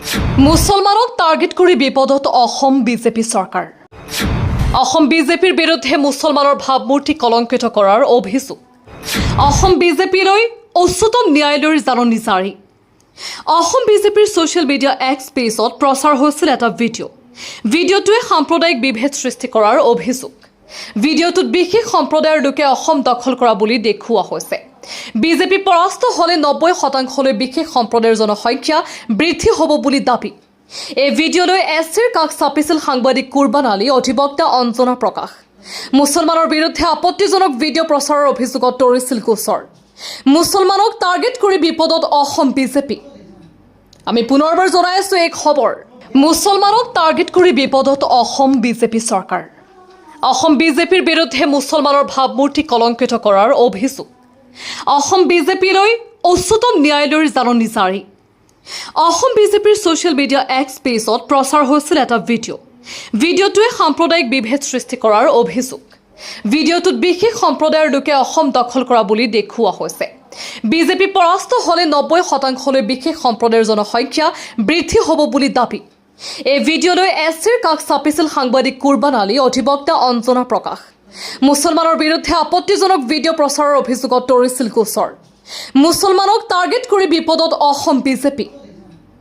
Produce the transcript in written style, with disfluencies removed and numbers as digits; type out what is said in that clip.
মুছলমানক টাৰ্গেট কৰি বিপদত অসম বিজেপি চৰকাৰ। অসম বিজেপিৰ বিৰুদ্ধে মুছলমানৰ ভাৱমূৰ্তি কলংকিত কৰাৰ অভিযোগ। অসম বিজেপিলৈ উচ্চতম ন্যায়ালয়ৰ জাননী জাৰি। অসম বিজেপিৰ ছ'চিয়েল মিডিয়া এক্স পেজত প্ৰচাৰ হৈছিল এটা ভিডিঅ'। ভিডিঅ'টোৱে সাম্প্ৰদায়িক বিভেদ সৃষ্টি কৰাৰ অভিযোগ। ভিডিঅ'টোত বিশেষ সম্প্ৰদায়ৰ লোকে অসম দখল কৰা বুলি দেখুওৱা হৈছে। বিজেপি পৰাস্ত হ'লে 90% বিশেষ সম্প্ৰদায়ৰ জনসংখ্যা বৃদ্ধি হ'ব বুলি দাবী। এই ভিডিঅ'লৈ এছচিৰ কাষ চাপিছিল সাংবাদিক কুৰবান আলী, অধিবক্তা অঞ্জনা প্ৰকাশ। মুছলমানৰ বিৰুদ্ধে আপত্তিজনক ভিডিঅ' প্ৰচাৰৰ অভিযোগত তৰিছিল গোচৰ। মুছলমানক টাৰ্গেট কৰি বিপদত অসম বিজেপি। আমি পুনৰবাৰ জনাই আছো এই খবৰ। মুছলমানক টাৰ্গেট কৰি বিপদত অসম বিজেপি চৰকাৰ। অসম বিজেপিৰ বিৰুদ্ধে মুছলমানৰ ভাৱমূৰ্তি কলংকিত কৰাৰ অভিযোগ। অসম বিজেপিলৈ উচ্চতম ন্যায়ালয়ৰ জাননী জাৰি। অসম বিজেপিৰ ছ'চিয়েল মিডিয়া এক্স পেজত প্ৰচাৰ হৈছিল এটা ভিডিঅ'। ভিডিঅ'টোৱে সাম্প্ৰদায়িক বিভেদ সৃষ্টি কৰাৰ অভিযোগ। ভিডিঅ'টোত বিশেষ সম্প্ৰদায়ৰ লোকে অসম দখল কৰা বুলি দেখুওৱা হৈছে। বিজেপি পৰাস্ত হ'লে 90% বিশেষ সম্প্ৰদায়ৰ জনসংখ্যা বৃদ্ধি হ'ব বুলি দাবী। এই ভিডিঅ'লৈ এছচিৰ কাষ চাপিছিল সাংবাদিক কুৰবান আলী, অধিবক্তা অঞ্জনা প্ৰকাশ। মুছলমানৰ বিৰুদ্ধে আপত্তিজনক ভিডিঅ' প্ৰচাৰৰ অভিযোগত তৰিছিল গোচৰ। মুছলমানক টাৰ্গেট কৰি বিপদত অসম বিজেপি।